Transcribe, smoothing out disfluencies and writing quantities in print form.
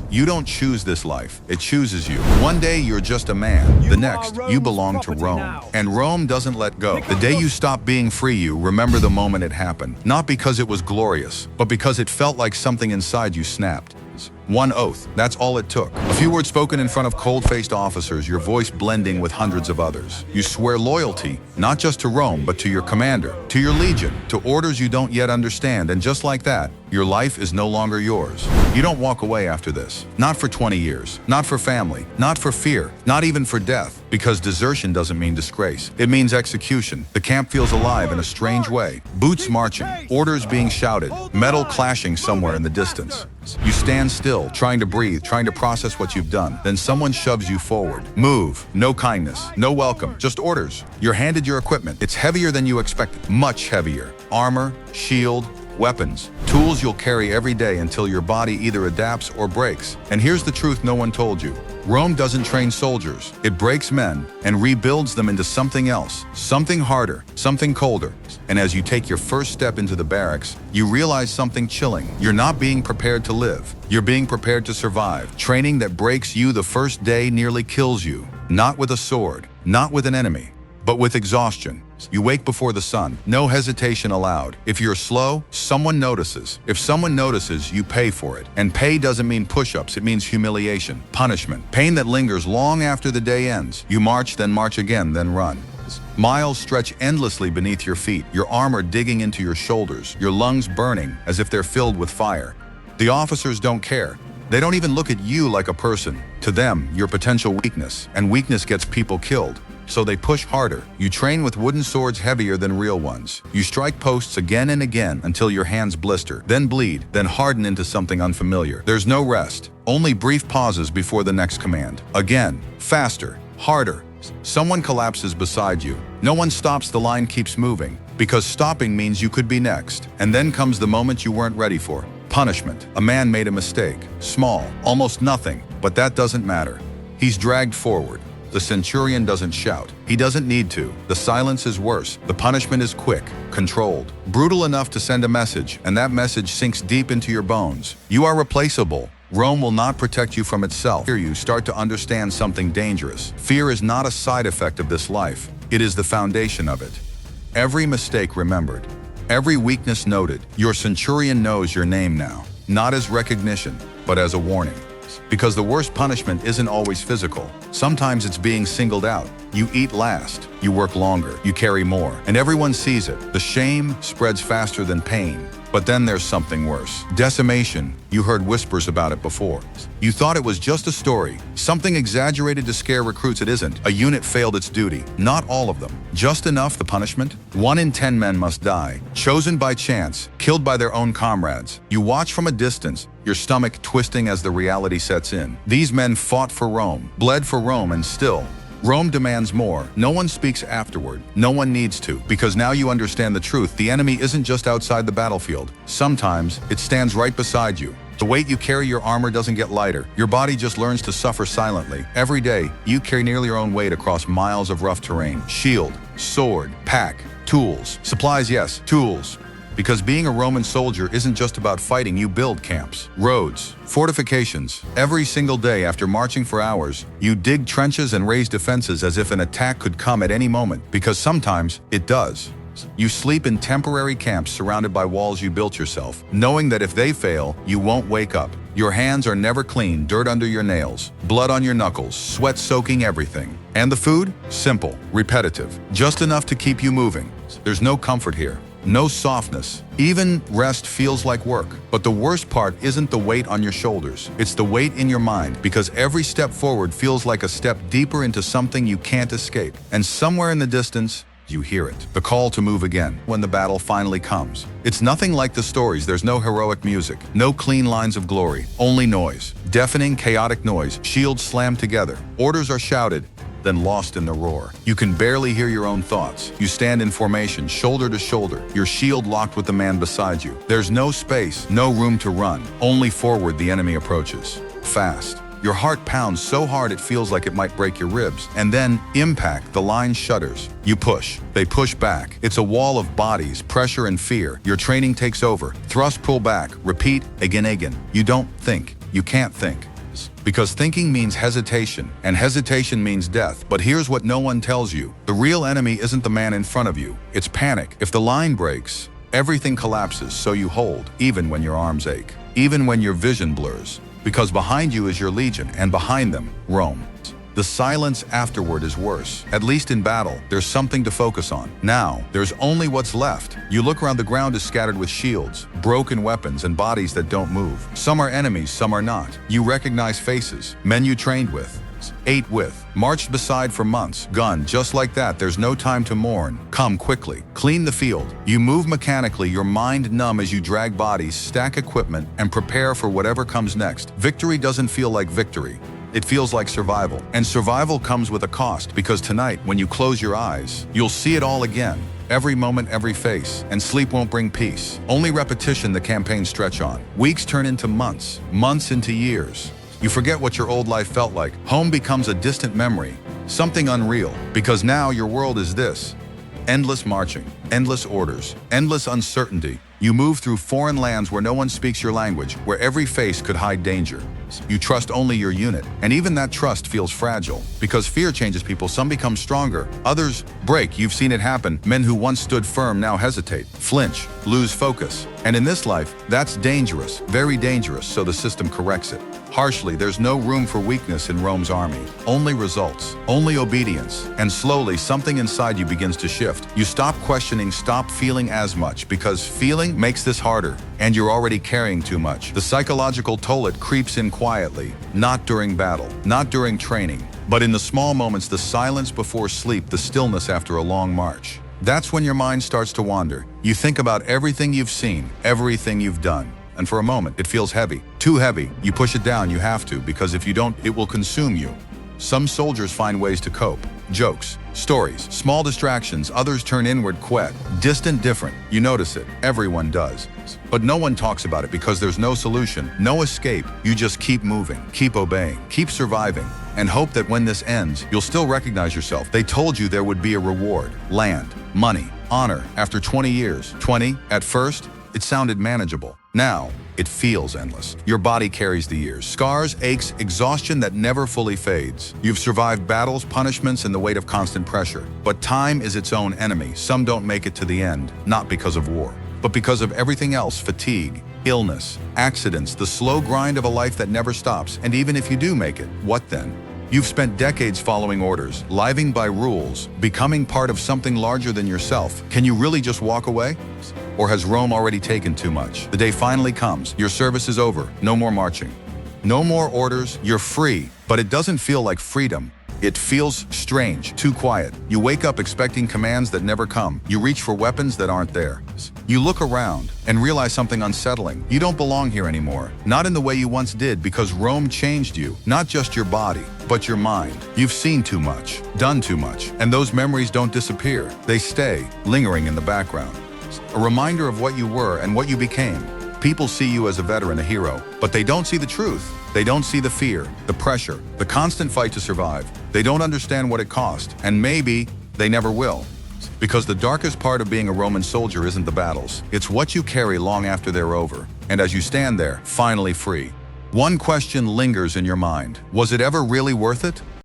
You don't choose this life, it chooses you. One day you're just a man, the next you belong to Rome. And Rome doesn't let go. The day you stop being free, you remember the moment it happened. Not because it was glorious, but because it felt like something inside you snapped. One oath, that's all it took. A few words spoken in front of cold-faced officers, your voice blending with hundreds of others. You swear loyalty, not just to Rome, but to your commander, to your legion, to orders you don't yet understand, and just like that, your life is no longer yours. You don't walk away after this. Not for 20 years, not for family, not for fear, not even for death, because desertion doesn't mean disgrace. It means execution. The camp feels alive in a strange way. Boots marching, orders being shouted, metal clashing somewhere in the distance. You stand still, trying to breathe, trying to process what you've done. Then someone shoves you forward. Move. No kindness, no welcome, just orders. You're handed your equipment. It's heavier than you expected, much heavier. Armor, shield, weapons, tools you'll carry every day until your body either adapts or breaks. And here's the truth no one told you. Rome doesn't train soldiers. It breaks men and rebuilds them into something else, something harder, something colder. And as you take your first step into the barracks, you realize something chilling. You're not being prepared to live. You're being prepared to survive. Training that breaks you the first day nearly kills you. Not with a sword, not with an enemy, but with exhaustion. You wake before the sun, no hesitation allowed. If you're slow, someone notices. If someone notices, you pay for it. And pay doesn't mean push-ups, it means humiliation, punishment, pain that lingers long after the day ends. You march, then march again, then run. Miles stretch endlessly beneath your feet, your armor digging into your shoulders, your lungs burning as if they're filled with fire. The officers don't care. They don't even look at you like a person. To them, you're potential weakness, and weakness gets people killed. So they push harder. You train with wooden swords heavier than real ones. You strike posts again and again until your hands blister, then bleed, then harden into something unfamiliar. There's no rest, only brief pauses before the next command. Again, faster, harder. Someone collapses beside you. No one stops, the line keeps moving, because stopping means you could be next. And then comes the moment you weren't ready for. Punishment. A man made a mistake. Small, almost nothing, but that doesn't matter. He's dragged forward. The centurion doesn't shout. He doesn't need to. The silence is worse. The punishment is quick, controlled, brutal enough to send a message, and that message sinks deep into your bones. You are replaceable. Rome will not protect you from itself. Here you start to understand something dangerous. Fear is not a side effect of this life. It is the foundation of it. Every mistake remembered. Every weakness noted. Your centurion knows your name now, not as recognition, but as a warning. Because the worst punishment isn't always physical. Sometimes it's being singled out. You eat last, you work longer, you carry more, and everyone sees it. The shame spreads faster than pain. But then there's something worse. Decimation. You heard whispers about it before. You thought it was just a story, something exaggerated to scare recruits. It isn't. A unit failed its duty. Not all of them. Just enough. The punishment? 1 in 10 men must die. Chosen by chance, killed by their own comrades. You watch from a distance, your stomach twisting as the reality sets in. These men fought for Rome, bled for Rome, and still, Rome demands more. No one speaks afterward. No one needs to, because now you understand the truth. The enemy isn't just outside the battlefield. Sometimes it stands right beside you. The weight you carry, your armor doesn't get lighter. Your body just learns to suffer silently. Every day, you carry nearly your own weight across miles of rough terrain. Shield, sword, pack, tools. Supplies, yes, tools. Because being a Roman soldier isn't just about fighting. You build camps, roads, fortifications. Every single day after marching for hours, you dig trenches and raise defenses as if an attack could come at any moment, because sometimes it does. You sleep in temporary camps surrounded by walls you built yourself, knowing that if they fail, you won't wake up. Your hands are never clean, dirt under your nails, blood on your knuckles, sweat soaking everything. And the food? Simple, repetitive, just enough to keep you moving. There's no comfort here. No softness. Even rest feels like work. But the worst part isn't the weight on your shoulders. It's the weight in your mind, because every step forward feels like a step deeper into something you can't escape. And somewhere in the distance, you hear it. The call to move again when the battle finally comes. It's nothing like the stories. There's no heroic music, no clean lines of glory, only noise. Deafening, chaotic noise. Shields slammed together. Orders are shouted, then lost in the roar. You can barely hear your own thoughts. You stand in formation, shoulder to shoulder, your shield locked with the man beside you. There's no space, no room to run. Only forward the enemy approaches. Fast. Your heart pounds so hard it feels like it might break your ribs. And then, impact, the line shudders. You push. They push back. It's a wall of bodies, pressure and fear. Your training takes over. Thrust, pull back. Repeat, again. You don't think. you can't think. Because thinking means hesitation, and hesitation means death. But here's what no one tells you. The real enemy isn't the man in front of you. It's panic. If the line breaks, everything collapses, so you hold, even when your arms ache, even when your vision blurs. Because behind you is your legion, and behind them, Rome. The silence afterward is worse. At least in battle, there's something to focus on. Now, there's only what's left. You look around, the ground is scattered with shields, broken weapons, and bodies that don't move. Some are enemies, some are not. You recognize faces, men you trained with, ate with, marched beside for months. Gone, just like that. There's no time to mourn. Come quickly. Clean the field. You move mechanically, your mind numb as you drag bodies, stack equipment, and prepare for whatever comes next. Victory doesn't feel like victory. It feels like survival. And survival comes with a cost, because tonight, when you close your eyes, you'll see it all again. Every moment, every face. And sleep won't bring peace. Only repetition the campaigns stretch on. Weeks turn into months. Months into years. You forget what your old life felt like. Home becomes a distant memory. Something unreal. Because now your world is this. Endless marching. Endless orders. Endless uncertainty. You move through foreign lands where no one speaks your language, where every face could hide danger. You trust only your unit, and even that trust feels fragile. Because fear changes people, some become stronger, others break. You've seen it happen. Men who once stood firm now hesitate, flinch, lose focus. And in this life, that's dangerous, very dangerous, so the system corrects it. Harshly, there's no room for weakness in Rome's army. Only results, only obedience. And slowly, something inside you begins to shift. You stop questioning, stop feeling as much, because feeling makes this harder, and you're already carrying too much. The psychological toll, it creeps in quietly, not during battle, not during training, but in the small moments, the silence before sleep, the stillness after a long march. That's when your mind starts to wander. You think about everything you've seen, everything you've done. And for a moment, it feels heavy. Too heavy. You push it down, you have to, because if you don't, it will consume you. Some soldiers find ways to cope. Jokes, stories, small distractions. Others turn inward, quiet, distant, different. You notice it. Everyone does. But no one talks about it because there's no solution, no escape. You just keep moving, keep obeying, keep surviving, and hope that when this ends, you'll still recognize yourself. They told you there would be a reward, land, money, honor. After 20 years, 20, at first, it sounded manageable. Now, it feels endless. Your body carries the years, scars, aches, exhaustion that never fully fades. You've survived battles, punishments, and the weight of constant pressure. But time is its own enemy. Some don't make it to the end, not because of war, but because of everything else: fatigue, illness, accidents, the slow grind of a life that never stops. And even if you do make it, what then? You've spent decades following orders, living by rules, becoming part of something larger than yourself. Can you really just walk away? Or has Rome already taken too much? The day finally comes. Your service is over. No more marching. No more orders. You're free. But it doesn't feel like freedom. It feels strange, too quiet. You wake up expecting commands that never come. You reach for weapons that aren't there. You look around and realize something unsettling. You don't belong here anymore. Not in the way you once did, because Rome changed you. Not just your body, but your mind. You've seen too much, done too much, and those memories don't disappear. They stay, lingering in the background. A reminder of what you were and what you became. People see you as a veteran, a hero, but they don't see the truth. They don't see the fear, the pressure, the constant fight to survive. They don't understand what it cost, and maybe they never will. Because the darkest part of being a Roman soldier isn't the battles. It's what you carry long after they're over. And as you stand there, finally free, one question lingers in your mind. Was it ever really worth it?